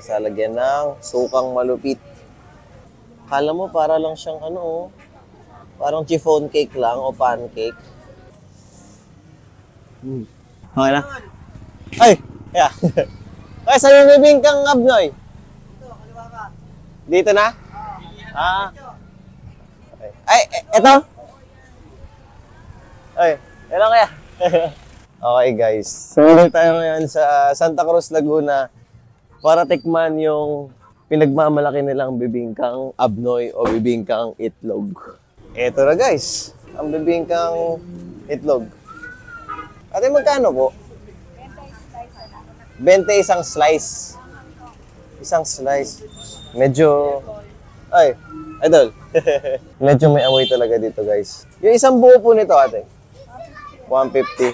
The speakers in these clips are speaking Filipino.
Tapos lalagyan ng sukang malupit. Kala mo para lang siyang parang chiffon cake lang o pancake. Okay na? Ay! Yeah. Ay, sa'yo yung bibingkang abnoy? Dito na? Ah. Okay. Ay, eto? Ay, ilan kaya? Okay guys, sumunod tayo ngayon sa Santa Cruz, Laguna para tikman yung pinagmamalaki nilang bibingkang abnoy o bibingkang itlog. Eto na guys, ang bibingkang itlog. Ate, magkano po? 20 isang slice. Isang slice. Medyo... Ay, idol. Medyo may amoy talaga dito guys. Yung isang buo po nito ate. 150.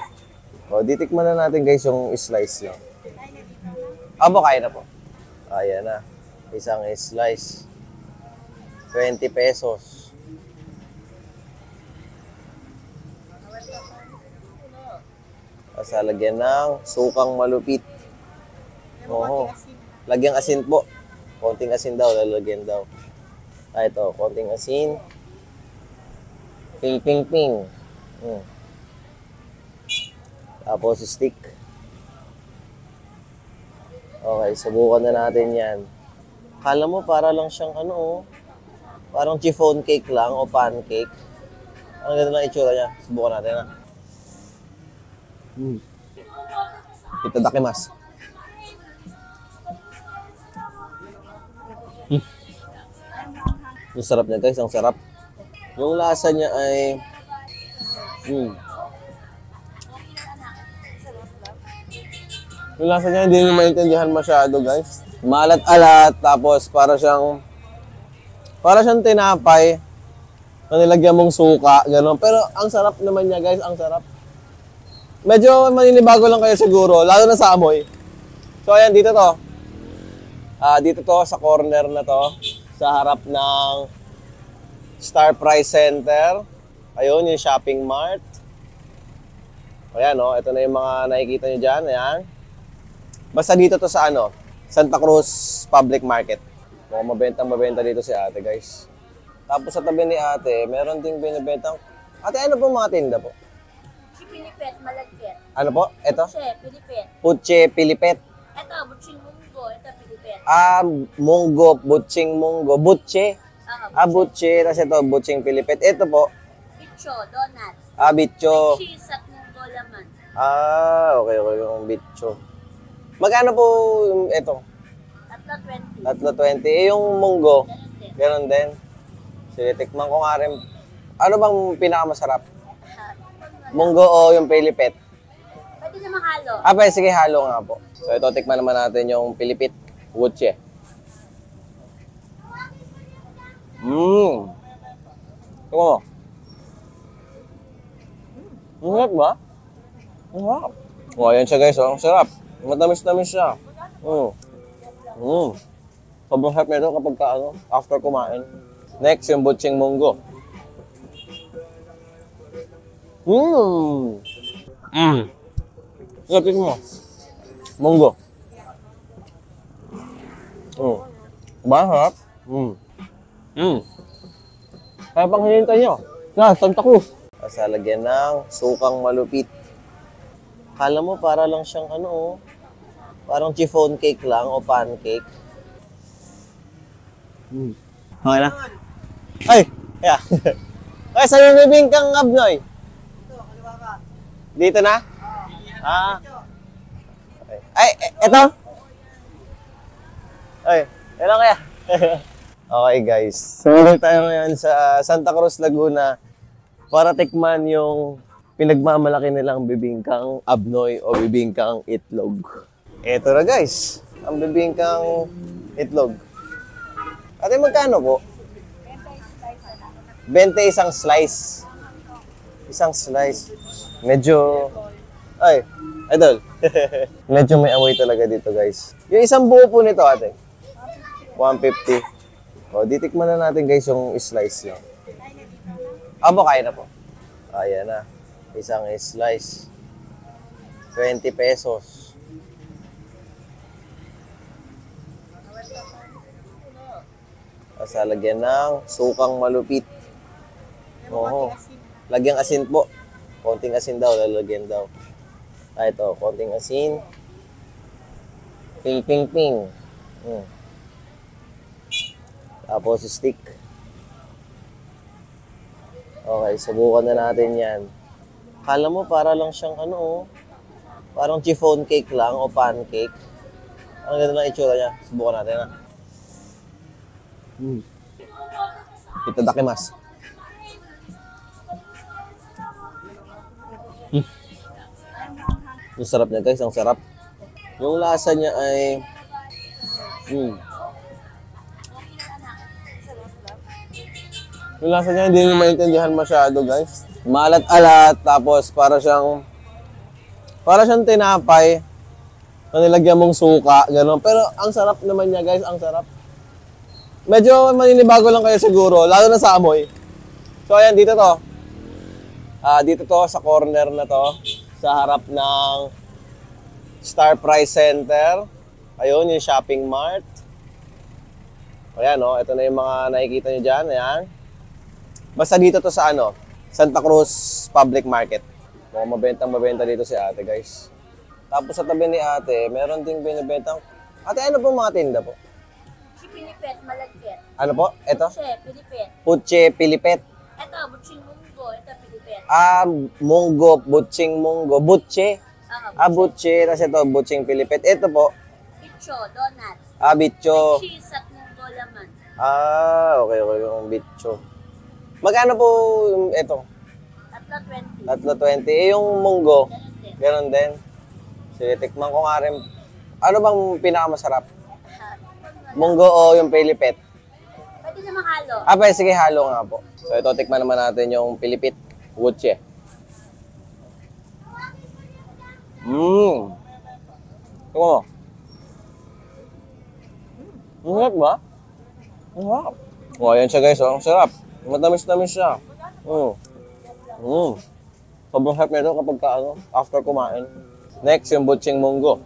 O, ditikman na natin guys yung slice lang. Abo, kaya na po. Ayan na. Isang slice. 20 pesos. Tapos lalagyan ng sukang malupit. Oo. Lagyan asin po. Konting asin daw, lalagyan daw. Ah, ito, konting asin. Ping, ping, ping. Tapos stick. Okay, subukan na natin yan. Kala mo para lang siyang parang chiffon cake lang o pancake. Ang ganda ng itsura niya. Subukan natin na. Itadakimasu. Ang sarap niya guys, ang sarap. Yung lasa niya ay yung lasa niya hindi nyo maintindihan masyado guys. Maalat-alat, tapos para siyang tinapay na nilagyan mong suka, gano'n. Pero ang sarap naman niya guys, ang sarap. Medyo maninibago lang kayo siguro, lalo na sa amoy. So ayan, dito to. Dito to sa corner na to, sa harap ng Star Price Center. Ayun, yung shopping mart. Ayan, ito na yung mga nakikita nyo dyan. Ayan. Basta dito to sa Santa Cruz Public Market. Mukhang mabenta dito si ate, guys. Tapos sa tabi ni ate, meron ding binibentang... Ate, ano po mga tinda po? Pilipet, malagkit. Ano po? Ito? Putse, pilipet. Putse, pilipet. Ito, butching munggo. Ito, pilipet. Munggo, butching munggo. Butche. Butche. Tapos ito, butching pilipet. Ito po? Bicho, donut. Bicho. May cheese at munggo laman. Okay. Yung bicho. Magkano po yung ito? Tatlo 20. Tatlo 20. Yung munggo? Ganun din. Ganon din. Sige, tikman ko nga rin. Ano bang pinakamasarap? Munggo o yung pilipet? Pwede naman halo. Pwede. Sige, halo nga po. So, ito, tikman naman natin yung pilipit. Butche. Tingnan mo. Ang sarap ba? Ang sarap. Ayan siya guys, ang sarap. Matamis-tamis siya. Sobrang sarap nito kapag after kumain. Next, yung butching munggo. Lapit mo. Munggo. Sarap. Kaya pang hinintay nyo. Santa Cruz. Tapos lalagyan ng sukang malupit. Kala mo para lang siyang parang chiffon cake lang o pancake. Okay na? Ay! Yeah. Ay, sa'yo yung bibingkang abnoy? Dito na? Okay. Ay, eto? Ay, ilan kaya? Okay guys, sumunod tayo ngayon sa Santa Cruz, Laguna para tikman yung pinagmamalaki nilang bibingkang abnoy o bibingkang itlog. Eto na guys, ang bibingkang itlog. Ate, magkano po? 20 isang slice. Isang slice. Medyo... Ay, idol. Medyo may amoy talaga dito guys. Yung isang buo po nito ate. 150. O, ditikman na natin guys yung slice lang. Abo, kaya na po. Ayan na. Isang slice. 20 pesos. Tapos lalagyan ng sukang malupit. Oo. Lagyan asin po. Konting asin daw, lalagyan daw. Ito, konting asin. Ping, ping, ping. Tapos stick. Okay, subukan na natin yan. Kala mo para lang siyang parang chiffon cake lang o pancake. Ang ganda ng itsura niya. Subukan natin ha. Itadakimasu. Ang sarap niya guys, ang sarap. Yung lasa niya ay yung lasa niya hindi nyo maintindihan masyado guys. Maalat-alat, tapos para siyang tinapay na nilagyan mong suka, gano'n. Pero ang sarap naman niya guys, ang sarap. Medyo maninibago lang kayo siguro, lalo na sa amoy. So ayan, dito to. Dito to sa corner na to, sa harap ng Star Price Center. Ayun, yung shopping mart. Ayan ito na yung mga nakikita nyo dyan, ayan. Basta dito to sa Santa Cruz Public Market. Mukhang mabenta dito si ate guys. Tapos sa tabi ni ate, meron ding binibentang. Ate, ano po mga tinda po? Si Pilipet, malagkit. Ano po? Ito? Puche, Pilipet. Puche, Pilipet. Ito, butching munggo. Ito, Pilipet. Munggo, butching munggo. Butche. Butche. Tapos ito, butching Pilipet. Ito po. Bicho, donut. Bicho. Cheese at munggo laman. Okay. Yung bicho. Magkano po ito? Tatlo 320. 20. Yung munggo, Ganun din. gano'n din. Sige, tikman ko nga rin. Ano bang pinakamasarap? Munggo o yung Pilipet? Pwede na mahalo. Sige, halo nga po. So ito, tikman naman natin yung Pilipit. Wuche. Ito mo. Ang sarap ba? Ang sarap. Ayan siya guys, ang sarap. Matamis-tamis siya. Sobrang sarap nito kapag after kumain. Next, yung butching munggo.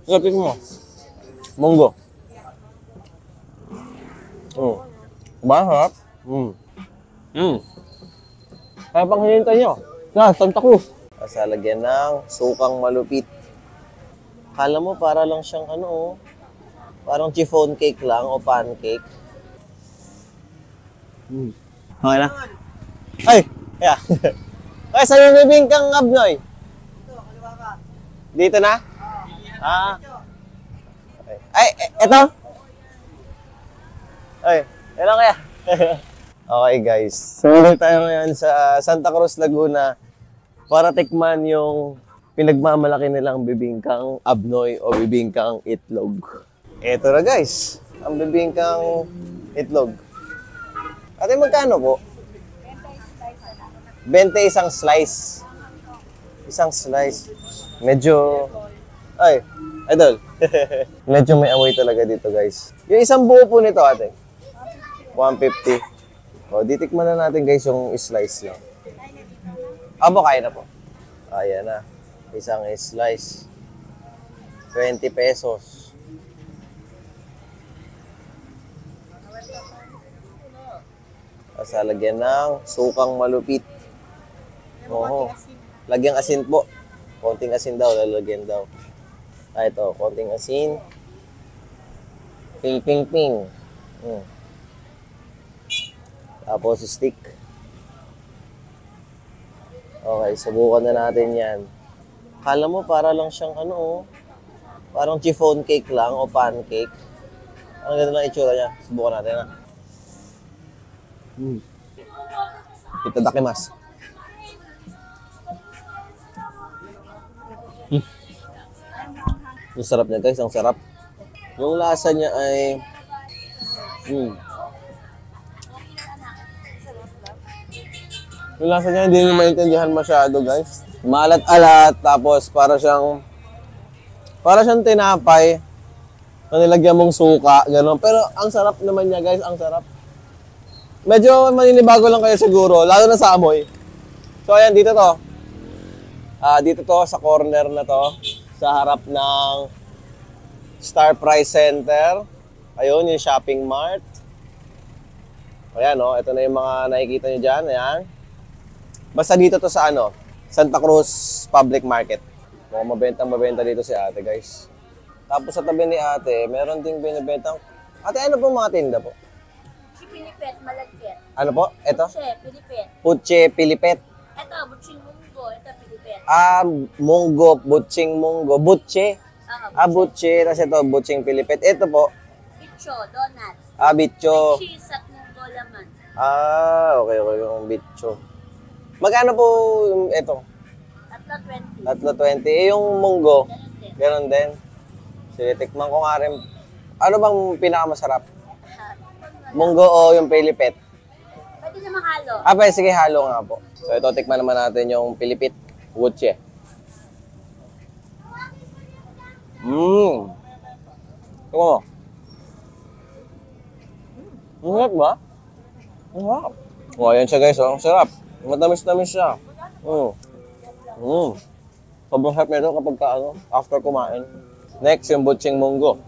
Sarapin mo. Munggo. Masarap. Kaya pang hinintay nyo. Santa Cruz. Tapos lagyan ng sukang malupit. Kala mo para lang siyang parang chiffon cake lang o pancake. Okay na? Ay! Yeah. Okay, saan yung bibingkang abnoy? Dito, kaliwa ka. Dito na? Okay. Ay, eto? Ay, ilan kaya? Okay guys, so tayo ngayon sa Santa Cruz, Laguna para tikman yung pinagmamalaki nilang bibingkang abnoy o bibingkang itlog. Eto na guys, ang bibingkang itlog. Ate, magkano po? 20 isang slice. Isang slice. Medyo... Ay, idol. Medyo may amoy talaga dito guys. Yung isang buo po nito ate. 150. O, ditikman na natin guys yung slice nyo. Kaya na po. Ayan na. Isang slice. 20 pesos. Tapos lagyan ng sukang malupit. Oo. Lagyan asin po. Konting asin daw, lalagyan daw. Ito, konting asin. Ping, ping, ping. Tapos stick. Okay, subukan na natin yan. Kala mo para lang siyang parang chiffon cake lang o pancake. Ang ganda ng itsura niya. Subukan natin ha. Itadakimasu. Ang sarap niya guys, ang sarap. Yung lasa niya ay yung lasa niya hindi nyo maintindihan masyado guys. Maalat-alat, tapos para siyang tinapay na nilagyan mong suka, gano'n. Pero ang sarap naman niya guys, ang sarap. Medyo maninibago lang kayo siguro, lalo na sa amoy. So ayan, dito to. Dito to sa corner na to, sa harap ng Star Price Center. Ayun, yung shopping mart. Ayan, oh, ito na yung mga nakikita nyo dyan. Ayan. Basta dito to sa ano, Santa Cruz Public Market. Mukhang mabenta dito si ate, guys. Tapos sa tabi ni ate, meron ding binibentang... Ate, ano po mga tinda po? Si Pilipet, malagkit. Ano po? Ito? Che, Pilipet. Puche Pilipet. Ito, Butching Munggo. Ito, Pilipet. Munggo, butching munggo. Butche. Butche. Tapos ito, butching Pilipet. Ito po, Bicho, donut. bicho. May cheese at munggo laman. Okay. Yung bicho. Magkano po ito? Tatlo 20. 3.20. Yung munggo, Ganun din. ganun din. Sige, tikman ko nga rin. Ano bang pinakamasarap? Munggo o yung Pilipet? Pwede naman halo. Pwede, sige, halo nga po. So ito, tikman naman natin yung Pilipit. Butche. Ito mo. Ang sarap ba? Ang sarap. Ayan siya guys, ang sarap. Matamis-tamis siya. Sobrang sarap nito kapag after kumain. Next, yung butching munggo.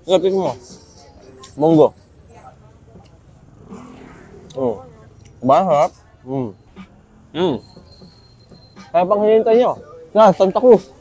Sarap mo. Munggo. Sarap. Kaya pang hinintay nyo. Santa Cruz.